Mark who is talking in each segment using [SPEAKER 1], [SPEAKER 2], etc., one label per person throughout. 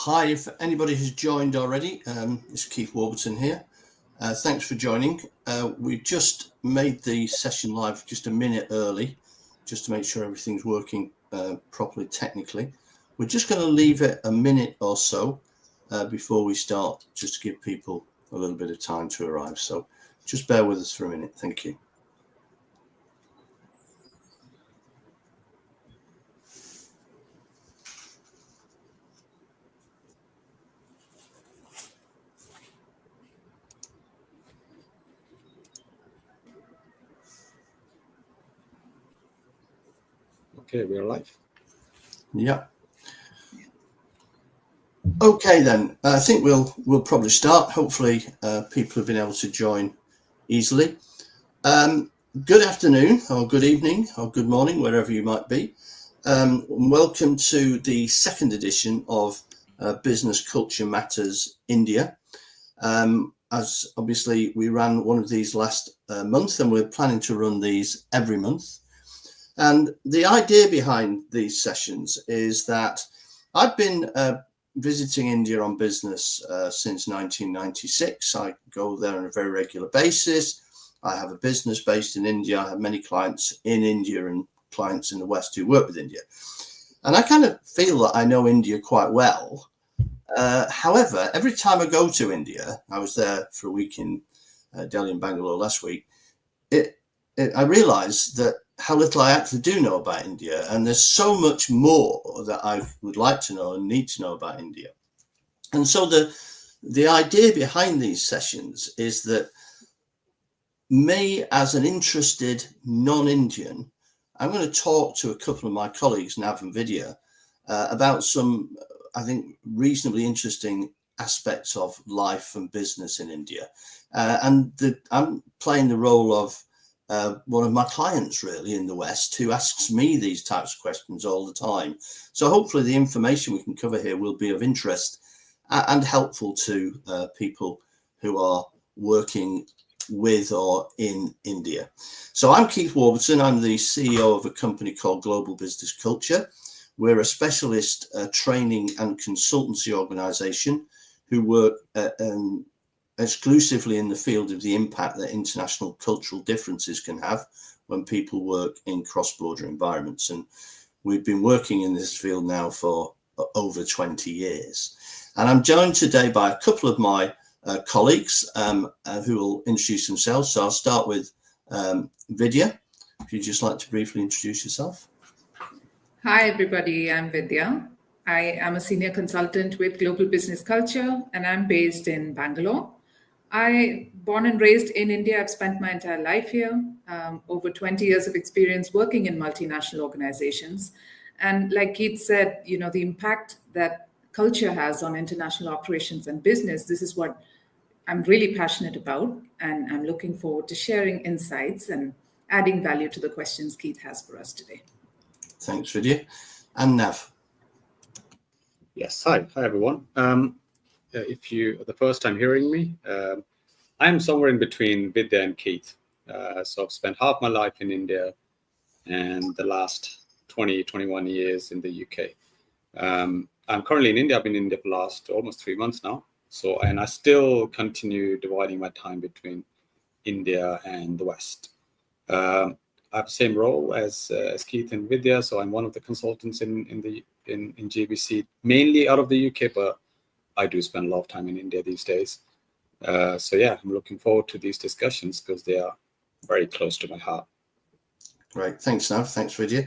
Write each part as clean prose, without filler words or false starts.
[SPEAKER 1] Hi, if anybody has joined already, it's Keith Warburton here. Thanks for joining. We just made the session live just a minute early, just to make sure everything's working properly technically. We're just going to leave it a minute or so before we start, just to give people a little bit of time to arrive. So just bear with us for a minute. Thank you.
[SPEAKER 2] Okay, we're live.
[SPEAKER 1] Yeah. Okay, then I think we'll probably start. Hopefully, people have been able to join easily. Good afternoon, or good evening, or good morning, wherever you might be. Welcome to the second edition of Business Culture Matters India. As obviously we ran one of these last month, and we're planning to run these every month. And the idea behind these sessions is that I've been visiting India on business since 1996. I go there on a very regular basis. I have a business based in India. I have many clients in India and clients in the West who work with India. And I kind of feel that I know India quite well. However, every time I go to India, I was there for a week in Delhi and Bangalore last week, I realized that how little I actually do know about India, and there's so much more that I would like to know and need to know about India. And so the idea behind these sessions is that me, as an interested non-Indian, I'm going to talk to a couple of my colleagues, Nav and Vidya, about some, I think, reasonably interesting aspects of life and business in India. I'm playing the role of one of my clients really in the West, who asks me these types of questions all the time. So hopefully the information we can cover here will be of interest and helpful to people who are working with or in India. So I'm Keith Warburton. I'm the CEO of a company called Global Business Culture. We're a specialist training and consultancy organization who work exclusively in the field of the impact that international cultural differences can have when people work in cross-border environments. And we've been working in this field now for over 20 years. And I'm joined today by a couple of my colleagues who will introduce themselves. So I'll start with Vidya. If you'd just like to briefly introduce yourself.
[SPEAKER 3] Hi, everybody. I'm Vidya. I am a senior consultant with Global Business Culture, and I'm based in Bangalore. Born and raised in India. I've spent my entire life here, over 20 years of experience working in multinational organizations. And like Keith said, the impact that culture has on international operations and business, this is what I'm really passionate about. And I'm looking forward to sharing insights and adding value to the questions Keith has for us today.
[SPEAKER 1] Thanks, Vidya. And Nav.
[SPEAKER 2] Yes, hi everyone. If you are the first time hearing me, I'm somewhere in between Vidya and Keith. So I've spent half my life in India and the last 21 years in the UK. I'm currently in India. I've been in India for the last almost 3 months now. And I still continue dividing my time between India and the West. I have the same role as Keith and Vidya. So I'm one of the consultants in GBC, mainly out of the UK, but I do spend a lot of time in India these days. So yeah, I'm looking forward to these discussions because they are very close to my heart.
[SPEAKER 1] Great. Thanks, Nav. Thanks, Vidya.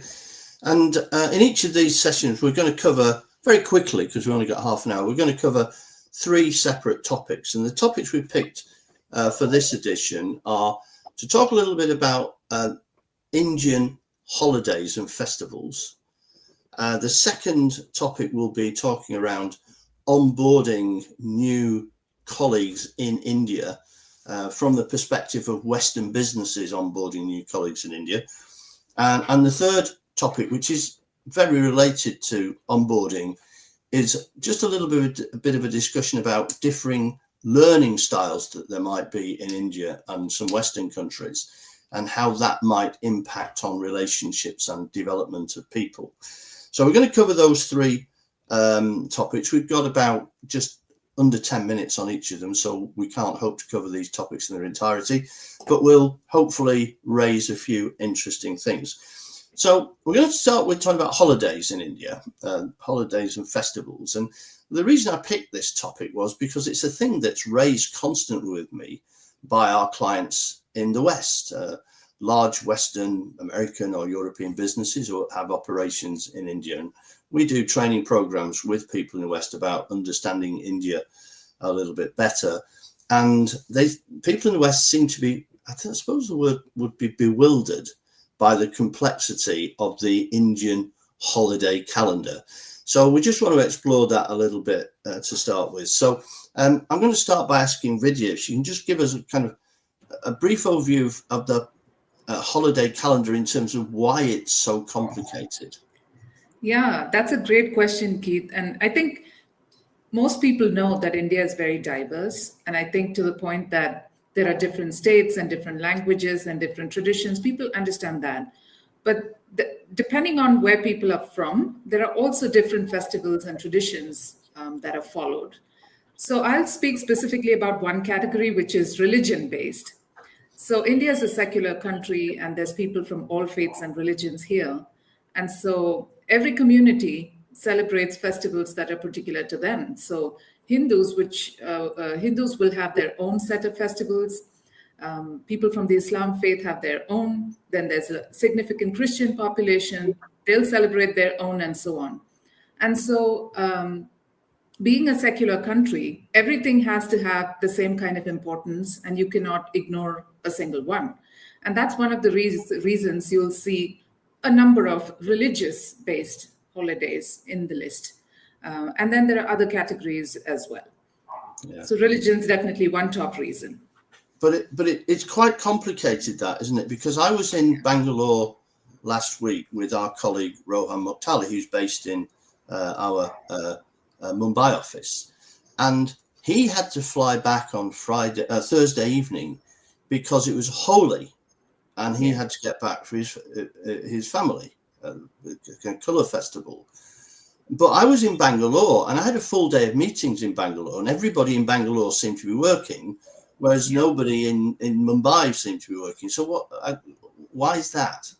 [SPEAKER 1] And in each of these sessions, we're going to cover very quickly, because we've only got half an hour, we're going to cover 3 separate topics. And the topics we picked for this edition are to talk a little bit about Indian holidays and festivals. The second topic will be talking around onboarding new colleagues in India from the perspective of Western businesses onboarding new colleagues in India. And the third topic, which is very related to onboarding, is just a bit of a discussion about differing learning styles that there might be in India and some Western countries, and how that might impact on relationships and development of people. So we're going to cover those 3 topics. We've got about just under 10 minutes on each of them, so we can't hope to cover these topics in their entirety, but we'll hopefully raise a few interesting things. So we're going to start with talking about holidays in India, holidays and festivals. And the reason I picked this topic was because it's a thing that's raised constantly with me by our clients in the West, large Western American or European businesses who have operations in India. And we do training programs with people in the West about understanding India a little bit better. And people in the West seem to be, I suppose the word would be, bewildered by the complexity of the Indian holiday calendar. So we just want to explore that a little bit to start with. So I'm going to start by asking Vidya if she can just give us a kind of a brief overview of the holiday calendar in terms of why it's so complicated.
[SPEAKER 3] Yeah, that's a great question, Keith. And I think most people know that India is very diverse. And I think to the point that there are different states and different languages and different traditions, people understand that. But depending on where people are from, there are also different festivals and traditions that are followed. So I'll speak specifically about one category, which is religion-based. So India is a secular country, and there's people from all faiths and religions here. And so every community celebrates festivals that are particular to them. So Hindus will have their own set of festivals. People from the Islam faith have their own. Then there's a significant Christian population. They'll celebrate their own, and so on. And so being a secular country, everything has to have the same kind of importance, and you cannot ignore a single one. And that's one of the reasons you'll see a number of religious-based holidays in the list. And then there are other categories as well. Yeah. So religion's definitely one top reason.
[SPEAKER 1] But it's quite complicated, that, isn't it? Because I was in Bangalore last week with our colleague Rohan Mukhtali, who's based in our Mumbai office, and he had to fly back on Thursday evening because it was Holi, and he had to get back for his family, colour festival. But I was in Bangalore, and I had a full day of meetings in Bangalore, and everybody in Bangalore seemed to be working, whereas nobody in Mumbai seemed to be working. So why is that?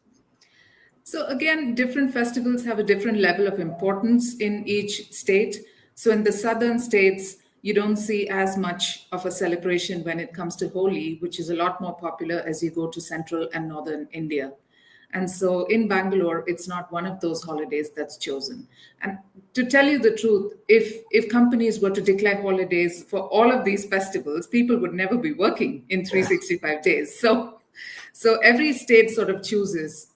[SPEAKER 3] So again, different festivals have a different level of importance in each state. So in the southern states, you don't see as much of a celebration when it comes to Holi, which is a lot more popular as you go to central and northern India. And so in Bangalore, it's not one of those holidays that's chosen. And to tell you the truth, if companies were to declare holidays for all of these festivals, people would never be working in 365 days. So every state sort of chooses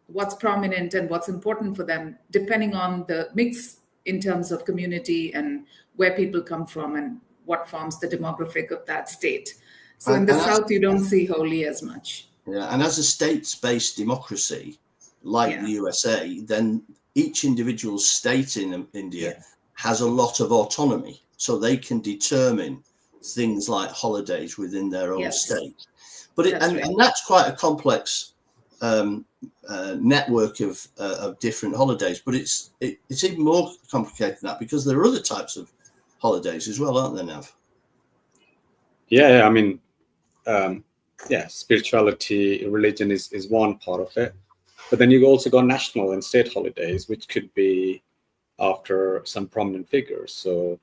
[SPEAKER 3] what's prominent and what's important for them, depending on the mix in terms of community and where people come from and what forms the demographic of that state. So in the south, you don't see Holi as much.
[SPEAKER 1] Yeah, and as a states-based democracy like the USA, then each individual state in India has a lot of autonomy, so they can determine things like holidays within their own state. But and that's quite a complex network of different holidays. But it's even more complicated than that, because there are other types of holidays as well, aren't there, Nav?
[SPEAKER 2] Yeah, I mean. Spirituality, religion is one part of it. But then you also got national and state holidays, which could be after some prominent figures. So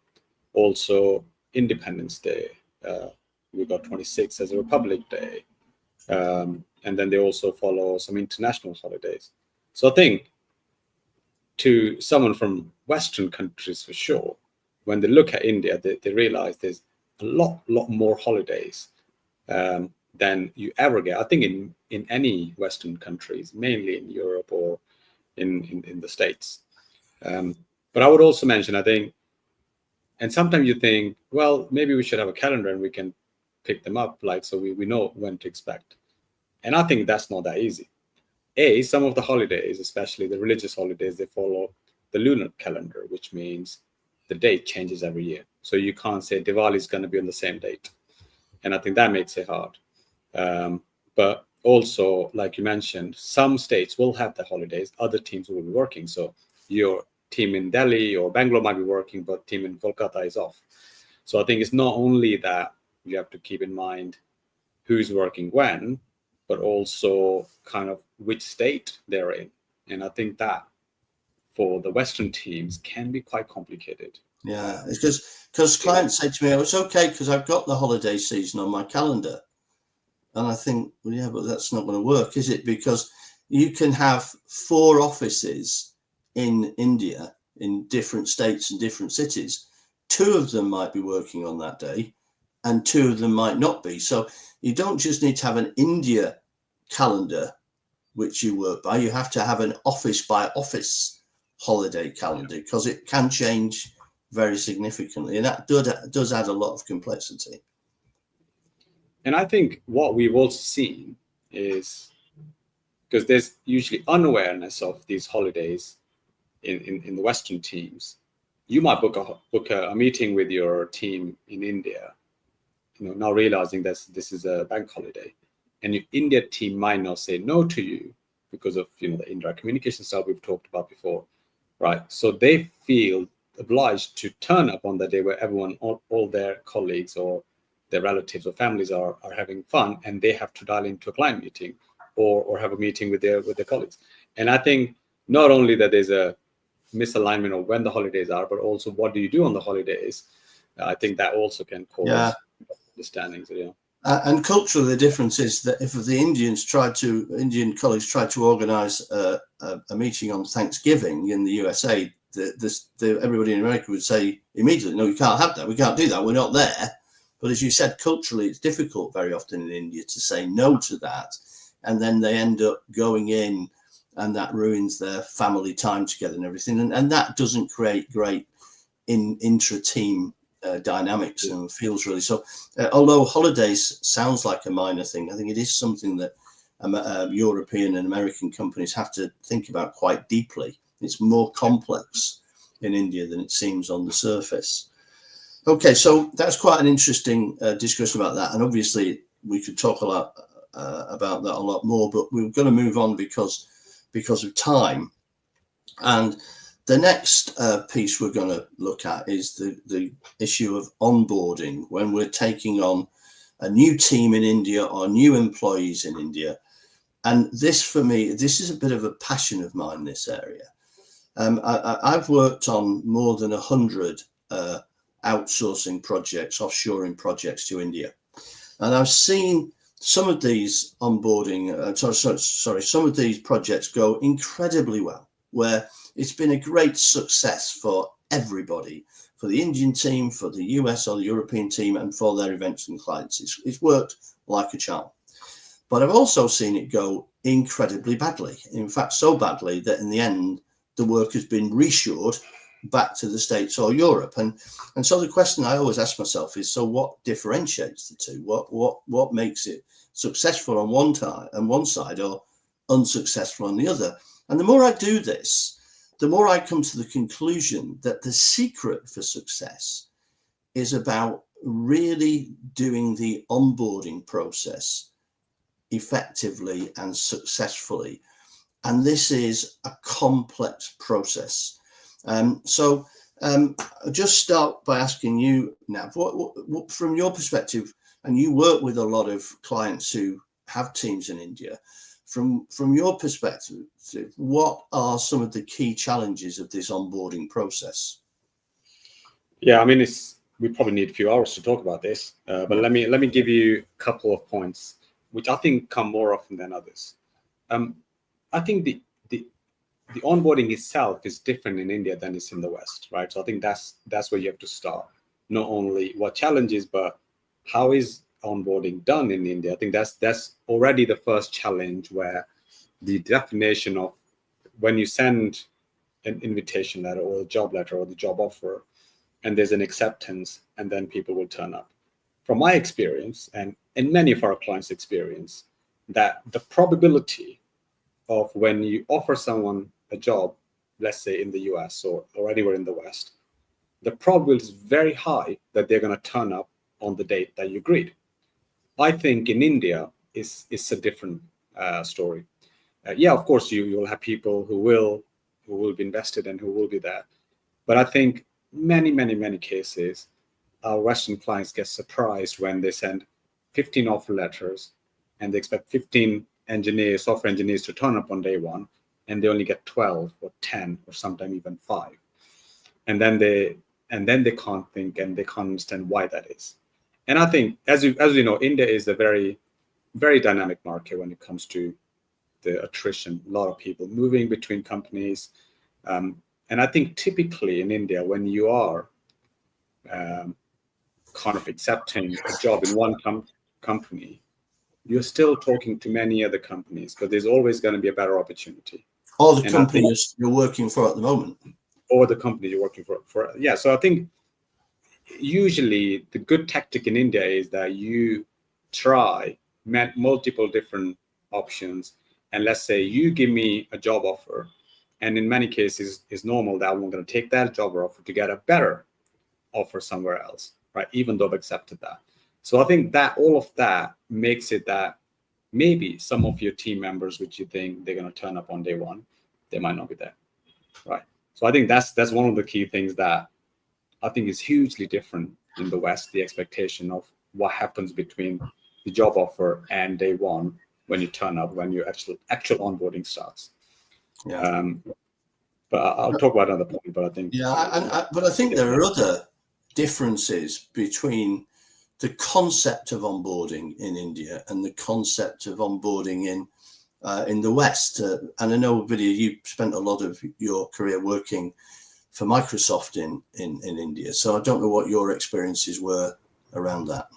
[SPEAKER 2] also Independence Day, we got 26 as a Republic Day. And then they also follow some international holidays. So I think to someone from Western countries, for sure, when they look at India, they realize there's a lot more holidays than you ever get, I think, in any Western countries, mainly in Europe or in the States. But I would also mention, I think, and sometimes you think, well, maybe we should have a calendar and we can pick them up, like, so we know when to expect. And I think that's not that easy. Some of the holidays, especially the religious holidays, they follow the lunar calendar, which means the date changes every year. So you can't say Diwali is going to be on the same date. And I think that makes it hard. But also, like you mentioned, some states will have the holidays, other teams will be working. So your team in Delhi or Bangalore might be working, but team in Kolkata is off. So I think it's not only that you have to keep in mind who's working when, but also kind of which state they're in. And I think that for the Western teams can be quite complicated.
[SPEAKER 1] Yeah, it's because clients say to me, "Oh, it's okay because I've got the holiday season on my calendar," and I think, well, yeah, but that's not going to work, is it? Because you can have 4 offices in India in different states and different cities. 2 of them might be working on that day, and 2 of them might not be. So you don't just need to have an India calendar which you work by. You have to have an office by office holiday calendar because it can change very significantly, and that does add a lot of complexity.
[SPEAKER 2] And I think what we've also seen is, because there's usually unawareness of these holidays in the Western teams, you might book a meeting with your team in India, now realizing that this is a bank holiday, and your India team might not say no to you because of the indirect communication stuff we've talked about before, right? So they feel obliged to turn up on that day where everyone, all their colleagues or their relatives or families are having fun, and they have to dial into a client meeting or have a meeting with their colleagues. And I think not only that there's a misalignment of when the holidays are, but also what do you do on the holidays. I think that also can cause understandings.
[SPEAKER 1] And culturally, the difference is that if the Indian colleagues tried to organise a meeting on Thanksgiving in the USA, everybody in America would say immediately, "No, you can't have that. We can't do that. We're not there." But as you said, culturally, it's difficult very often in India to say no to that, and then they end up going in, and that ruins their family time together and everything, and that doesn't create great intra-team dynamics and feels really so. Although holidays sounds like a minor thing, I think it is something that European and American companies have to think about quite deeply. It's more complex in India than it seems on the surface. Okay, so that's quite an interesting discussion about that, and obviously we could talk a lot about that a lot more, but we're going to move on because of time. And the next piece we're going to look at is the issue of onboarding when we're taking on a new team in India or new employees in India. And this, for me, this is a bit of a passion of mine, this area. I've worked on more than 100 outsourcing projects, offshoring projects to India. And I've seen some of these onboarding, some of these projects go incredibly well, where it's been a great success for everybody, for the Indian team, for the US or the European team, and for their events and clients. It's worked like a charm. But I've also seen it go incredibly badly. In fact, so badly that in the end, the work has been reshored back to the States or Europe. And so the question I always ask myself is, so what differentiates the two? What makes it successful on one side or unsuccessful on the other? And the more I do this, the more I come to the conclusion that the secret for success is about really doing the onboarding process effectively and successfully. And this is a complex process. So I'll just start by asking you, Nav, what from your perspective, and you work with a lot of clients who have teams in India, from your perspective, what are some of the key challenges of this onboarding process?
[SPEAKER 2] Yeah, I mean, we probably need a few hours to talk about this, but let me give you a couple of points, which I think come more often than others. I think the onboarding itself is different in India than it's in the West, right? So I think that's where you have to start. Not only what challenges, but how is onboarding done in India? I think that's already the first challenge, where the definition of when you send an invitation letter or a job letter or the job offer, and there's an acceptance, and then people will turn up. From my experience, and many of our clients' experience, that the probability of when you offer someone a job, let's say in the US or anywhere in the West, the probability is very high that they're going to turn up on the date that you agreed. I think in India, it's a different story. Yeah, of course, you will have people who will who will be invested and who will be there. But I think many cases, our Western clients get surprised when they send 15 offer letters and they expect 15 engineers, software engineers to turn up on day one, and they only get 12 or 10 or sometimes even 5. And then they can't think and they can't understand why that is. And I think, as you know, India is a very, very dynamic market when it comes to the attrition. A lot of people moving between companies. And I think typically in India, when you are kind of accepting a job in one company, you're still talking to many other companies because there's always going to be a better opportunity.
[SPEAKER 1] Or the company you're working for at the moment.
[SPEAKER 2] Or the company you're working for. Yeah, so I think usually the good tactic in India is that you try multiple different options. And let's say you give me a job offer. And in many cases, it's normal that I'm going to take that job offer to get a better offer somewhere else, right? Even though I've accepted that. So I think that all of that makes it that maybe some of your team members, which you think they're going to turn up on day one, they might not be there, right? So I think that's one of the key things that I think is hugely different in the West, the expectation of what happens between the job offer and day one when you turn up, when your actual onboarding starts.
[SPEAKER 1] Yeah.
[SPEAKER 2] But I'll talk about another point, but I think...
[SPEAKER 1] Yeah, but I think there are other differences between the concept of onboarding in India and the concept of onboarding in the West. And I know, Vidya, you spent a lot of your career working for Microsoft in India. So I don't know what your experiences were around that.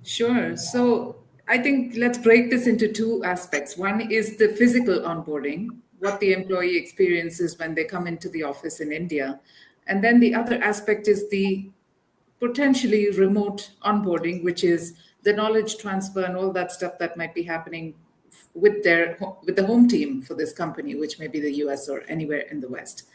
[SPEAKER 3] Sure. So I think let's break this into two aspects. One is the physical onboarding, what the employee experiences when they come into the office in India. And then the other aspect is the potentially remote onboarding, which is the knowledge transfer and all that stuff that might be happening with the home team for this company, which may be the US or anywhere in the West.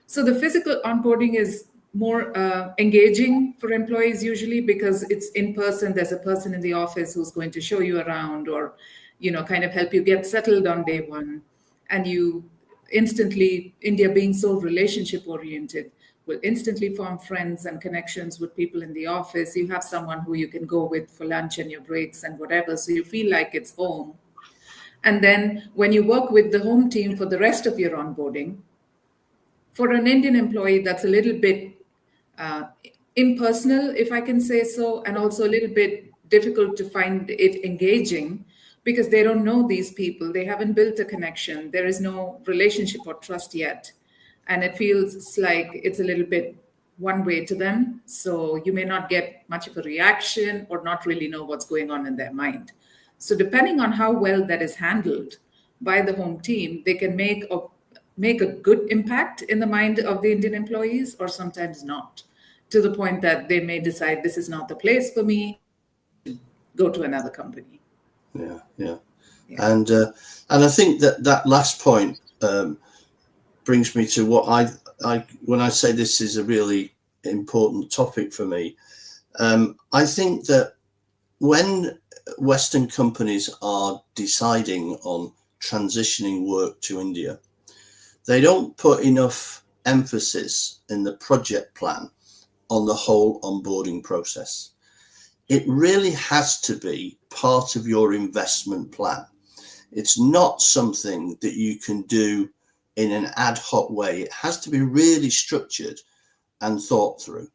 [SPEAKER 3] So the physical onboarding is more engaging for employees usually because it's in person. There's a person in the office who's going to show you around or, kind of help you get settled on day one. And you instantly, India being so relationship oriented, will instantly form friends and connections with people in the office. You have someone who you can go with for lunch and your breaks and whatever. So you feel like it's home. And then when you work with the home team for the rest of your onboarding, for an Indian employee, that's a little bit impersonal, if I can say so, and also a little bit difficult to find it engaging because they don't know these people. They haven't built a connection. There is no relationship or trust yet. And it feels like it's a little bit one way to them. So you may not get much of a reaction or not really know what's going on in their mind. So depending on how well that is handled by the home team, they can make a good impact in the mind of the Indian employees or sometimes not, to the point that they may decide this is not the place for me, go to another company.
[SPEAKER 1] Yeah. And I think that last point brings me to what I when I say this is a really important topic for me. I think that when Western companies are deciding on transitioning work to India, they don't put enough emphasis in the project plan on the whole onboarding process. It really has to be part of your investment plan. It's not something that you can do in an ad hoc way. It has to be really structured and thought through.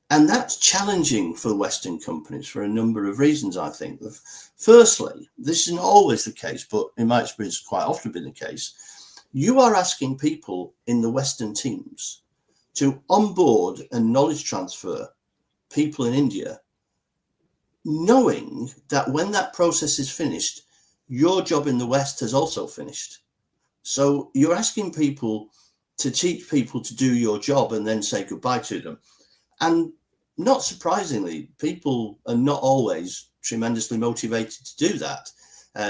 [SPEAKER 1] And that's challenging for Western companies for a number of reasons, I think. Firstly, this isn't always the case, but in my experience, quite often been the case. You are asking people in the Western teams to onboard and knowledge transfer people in India, knowing that when that process is finished, your job in the West has also finished. So you're asking people to teach people to do your job and then say goodbye to them. And not surprisingly, people are not always tremendously motivated to do that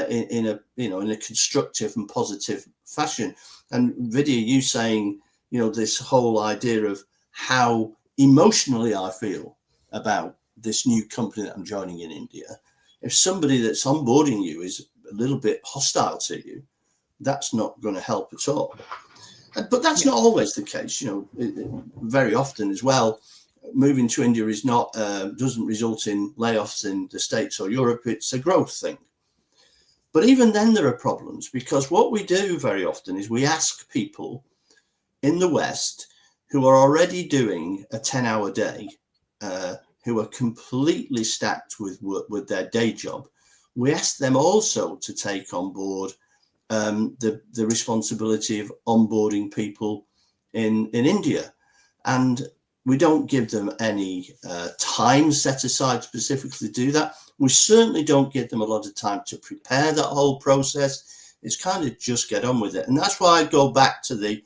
[SPEAKER 1] in a constructive and positive fashion. And Vidya, you saying, this whole idea of how emotionally I feel about this new company that I'm joining in India. If somebody that's onboarding you is a little bit hostile to you, that's not going to help at all. But that's not always the case. Very often as well, moving to India is not doesn't result in layoffs in the States or Europe. It's a growth thing. But even then there are problems, because what we do very often is we ask people in the West who are already doing a 10-hour day, who are completely stacked with work, with their day job, we ask them also to take on board the responsibility of onboarding people in India. And we don't give them any time set aside specifically to do that. We certainly don't give them a lot of time to prepare that whole process. It's kind of just get on with it. And that's why I go back to the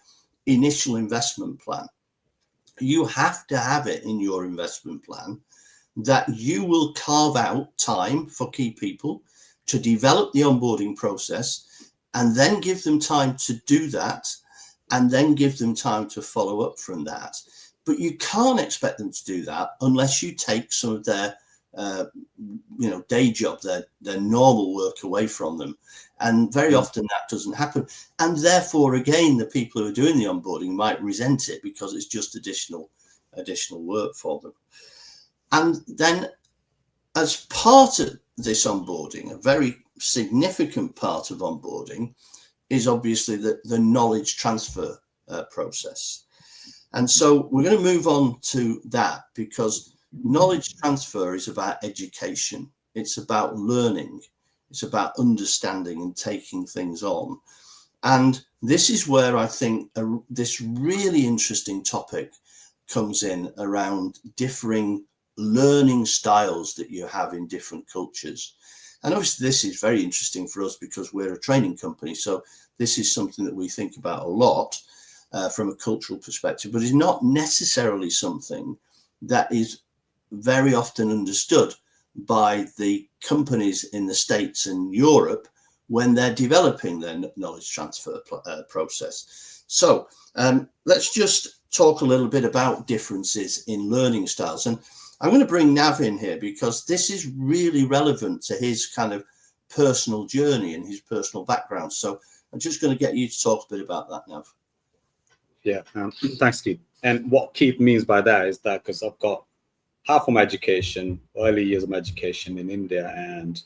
[SPEAKER 1] initial investment plan. You have to have it in your investment plan that you will carve out time for key people to develop the onboarding process, and then give them time to do that, and then give them time to follow up from that. But you can't expect them to do that unless you take some of their day job, their normal work away from them. And very often that doesn't happen. And therefore, again, the people who are doing the onboarding might resent it because it's just additional work for them. And then as part of this onboarding, a very significant part of onboarding is obviously the knowledge transfer process. And so we're going to move on to that, because knowledge transfer is about education. It's about learning. It's about understanding and taking things on. And this is where I think this really interesting topic comes in around differing learning styles that you have in different cultures. And obviously this is very interesting for us because we're a training company. So this is something that we think about a lot from a cultural perspective, but it's not necessarily something that is very often understood by the companies in the States and Europe when they're developing their knowledge transfer process. So let's just talk a little bit about differences in learning styles. And I'm going to bring Nav in here because this is really relevant to his kind of personal journey and his personal background. So I'm just going to get you to talk a bit about that, Nav.
[SPEAKER 2] Yeah, thanks, Keith. And what Keith means by that is that because I've got half of my education, early years of my education in India, and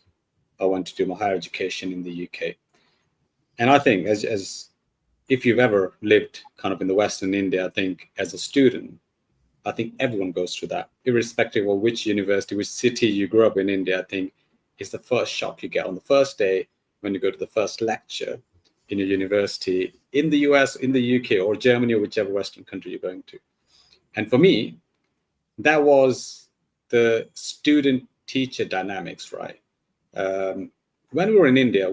[SPEAKER 2] I went to do my higher education in the UK. And I think as if you've ever lived kind of in the Western India, I think as a student, I think everyone goes through that, irrespective of which university, which city you grew up in India. I think is the first shock you get on the first day when you go to the first lecture in your university in the US, in the UK, or Germany, or whichever Western country you're going to. And for me, that was the student-teacher dynamics, right? When we were in India,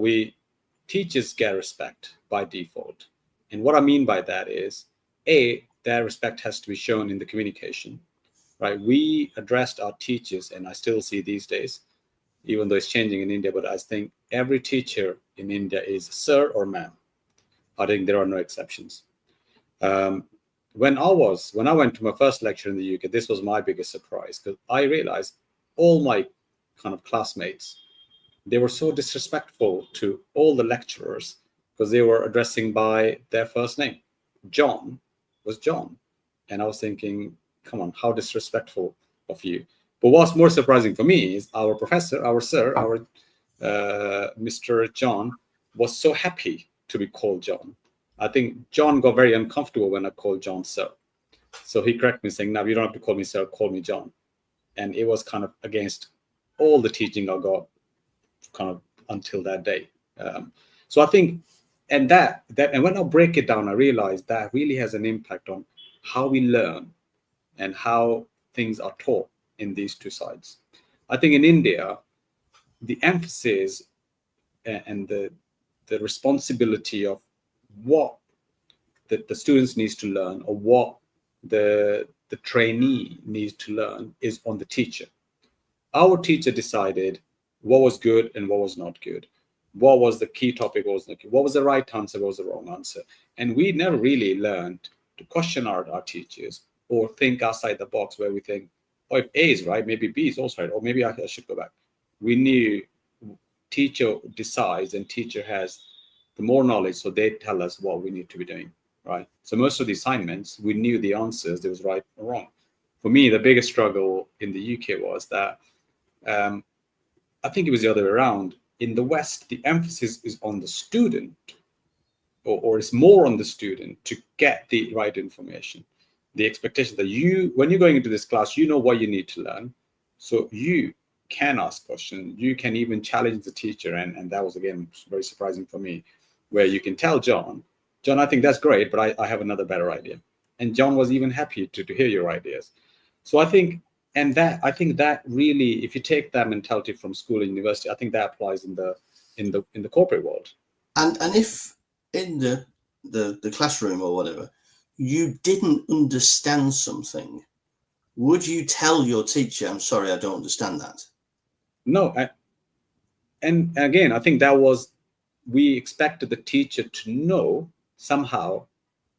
[SPEAKER 2] teachers get respect by default. And what I mean by that is, their respect has to be shown in the communication, right? We addressed our teachers, and I still see these days, even though it's changing in India, but I think every teacher in India is sir or ma'am. I think there are no exceptions. When I went to my first lecture in the UK, this was my biggest surprise, because I realized all my kind of classmates, they were so disrespectful to all the lecturers because they were addressing by their first name. John was John. And I was thinking, come on, how disrespectful of you. But what's more surprising for me is our professor, our sir, our Mr. John was so happy to be called John. I think John got very uncomfortable when I called John sir. So he corrected me saying, no, you don't have to call me sir, call me John. And it was kind of against all the teaching I got kind of until that day. So I think, and when I break it down, I realized that really has an impact on how we learn and how things are taught in these two sides. I think in India, the emphasis and the responsibility of what the students needs to learn, or what the trainee needs to learn, is on the teacher. Our teacher decided what was good and what was not good. What was the key topic, what was not key, what was the right answer, what was the wrong answer. And we never really learned to question our teachers or think outside the box, where we think, oh, if A is right, maybe B is also right, or maybe I should go back. We knew teacher decides, and teacher has the more knowledge, so they tell us what we need to be doing. right? So most of the assignments, we knew the answers, there was right or wrong. For me, the biggest struggle in the UK was that I think it was the other way around. In the West, the emphasis is on the student, or it's more on the student to get the right information. The expectation that when you're going into this class, you know what you need to learn. So you can ask questions. You can even challenge the teacher. And that was, again, very surprising for me, where you can tell John, I think that's great, but I have another better idea. And John was even happy to hear your ideas. So I think that really, if you take that mentality from school and university, I think that applies in the corporate world.
[SPEAKER 1] And if in the classroom or whatever, you didn't understand something, would you tell your teacher, I'm sorry, I don't understand that?
[SPEAKER 2] No. And again, I think we expected the teacher to know somehow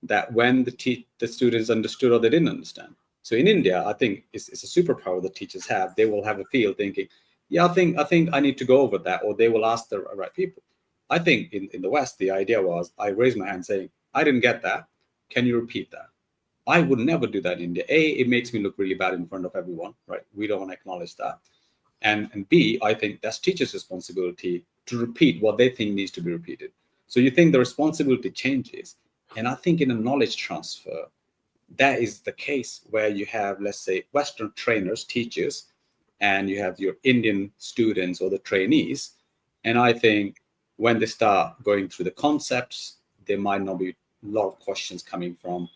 [SPEAKER 2] that when the students understood or they didn't understand. So in India, I think it's a superpower that teachers have. They will have a feel thinking, yeah, I think I need to go over that, or they will ask the right people. I think in the West, the idea was I raised my hand saying, I didn't get that. Can you repeat that? I would never do that in India. A, it makes me look really bad in front of everyone, right? We don't want to acknowledge that. And B, I think that's teachers' responsibility to repeat what they think needs to be repeated. So you think the responsibility changes. And I think in a knowledge transfer, that is the case where you have, let's say, Western trainers, teachers, and you have your Indian students or the trainees. And I think when they start going through the concepts, there might not be a lot of questions coming from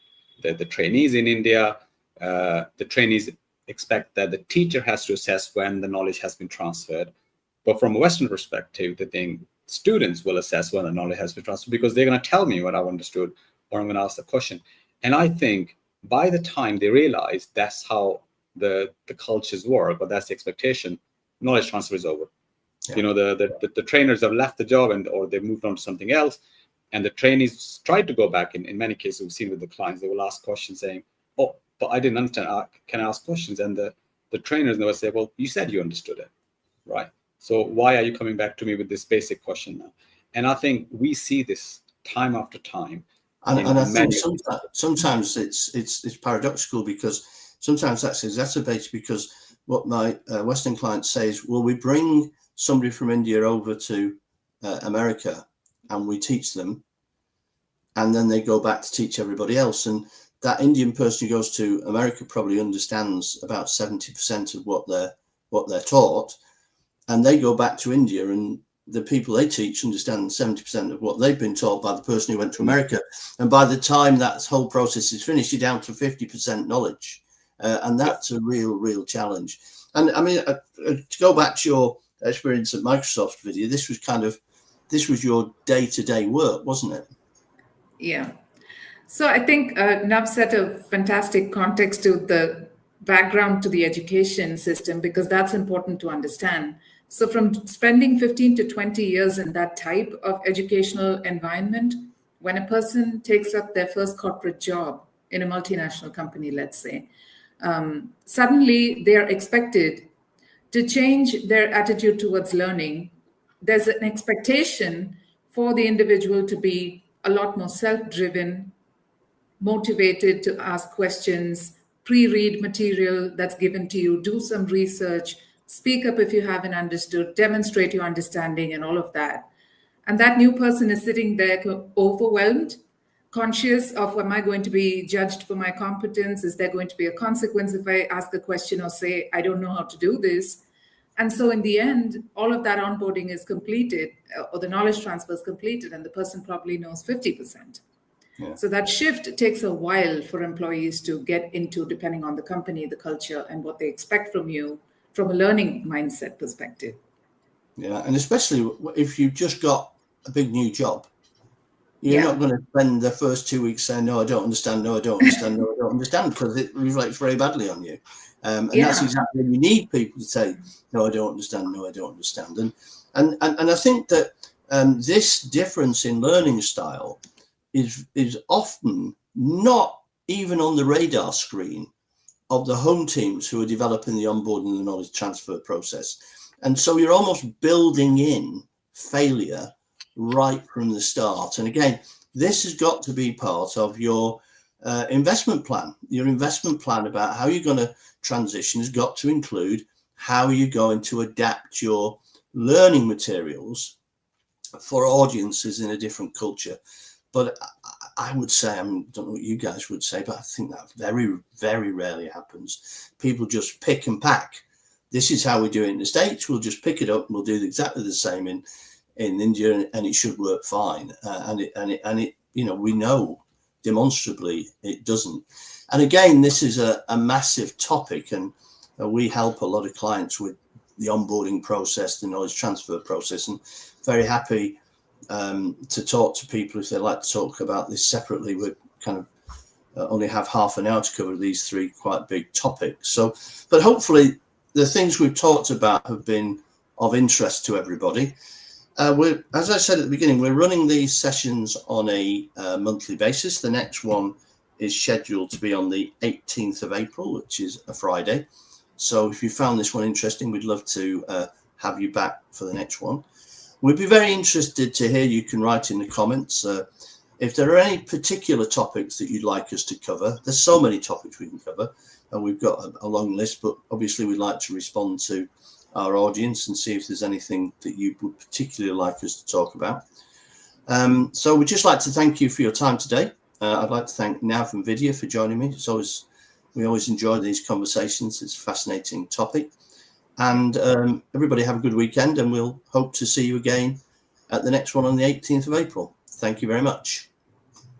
[SPEAKER 2] the trainees in India. The trainees expect that the teacher has to assess when the knowledge has been transferred. But from a Western perspective, they think students will assess when the knowledge has been transferred because they're going to tell me what I've understood, or I'm going to ask the question. And I think by the time they realize that's how the cultures work, or that's the expectation, knowledge transfer is over. Yeah. You know, the trainers have left the job or they've moved on to something else. And the trainees tried to go back. In many cases, we've seen with the clients, they will ask questions saying, oh, but I didn't understand. Can I ask questions? And the trainers never say, well, you said you understood it, right? So why are you coming back to me with this basic question now? And I think we see this time after time.
[SPEAKER 1] And I think sometimes it's paradoxical, because sometimes that's exacerbated, because what my Western clients say is, well, we bring somebody from India over to America and we teach them, and then they go back to teach everybody else. And that Indian person who goes to America probably understands about 70% of what they're taught, and they go back to India and the people they teach understand 70% of what they've been taught by the person who went to America. And by the time that whole process is finished, you're down to 50% knowledge. And that's a real challenge. And I mean, to go back to your experience at Microsoft, Vidya, this was your day-to-day work, wasn't it?
[SPEAKER 3] Yeah. So I think Nav set a fantastic context to the background to the education system, because that's important to understand. So from spending 15 to 20 years in that type of educational environment, when a person takes up their first corporate job in a multinational company, let's say, suddenly they are expected to change their attitude towards learning. There's an expectation for the individual to be a lot more self-driven, motivated to ask questions, pre-read material that's given to you, do some research, speak up if you haven't understood, demonstrate your understanding and all of that. And that new person is sitting there overwhelmed, conscious of, am I going to be judged for my competence? Is there going to be a consequence if I ask a question or say, I don't know how to do this? And so in the end, all of that onboarding is completed, or the knowledge transfer is completed, and the person probably knows 50%. Yeah. So that shift takes a while for employees to get into, depending on the company, the culture, and what they expect from you from a learning mindset perspective.
[SPEAKER 1] Yeah, and especially if you've just got a big new job, you're not going to spend the first 2 weeks saying, no, I don't understand, no, I don't understand, no, I don't understand, because it reflects very badly on you. And that's exactly when you need people to say, no, I don't understand, no, I don't understand. And I think that this difference in learning style is often not even on the radar screen of the home teams who are developing the onboarding and the knowledge transfer process. And so you're almost building in failure right from the start. And again, this has got to be part of your investment plan. Your investment plan about how you're going to transition has got to include how you're going to adapt your learning materials for audiences in a different culture. But I would say, I don't know what you guys would say, but I think that very, very rarely happens. People just pick and pack. This is how we do it in the States. We'll just pick it up and we'll do exactly the same in India, and it should work fine. And it, we know demonstrably it doesn't. And again, this is a massive topic, and we help a lot of clients with the onboarding process, the knowledge transfer process, and very happy to talk to people if they like to talk about this separately. We kind of only have half an hour to cover these three quite big topics. So, but hopefully the things we've talked about have been of interest to everybody. As I said at the beginning, we're running these sessions on a monthly basis. The next one is scheduled to be on the 18th of April, which is a Friday. So if you found this one interesting, we'd love to have you back for the next one. We'd be very interested to hear. You can write in the comments if there are any particular topics that you'd like us to cover. There's so many topics we can cover, and we've got a long list, but obviously we'd like to respond to our audience and see if there's anything that you would particularly like us to talk about. So we'd just like to thank you for your time today. I'd like to thank Nav and Vidya for joining me. We always enjoy these conversations. It's a fascinating topic. And everybody have a good weekend, and we'll hope to see you again at the next one on the 18th of April. Thank you very much.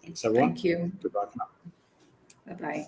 [SPEAKER 2] Thanks, everyone.
[SPEAKER 3] Thank you.
[SPEAKER 2] Goodbye for now.
[SPEAKER 3] Bye-bye.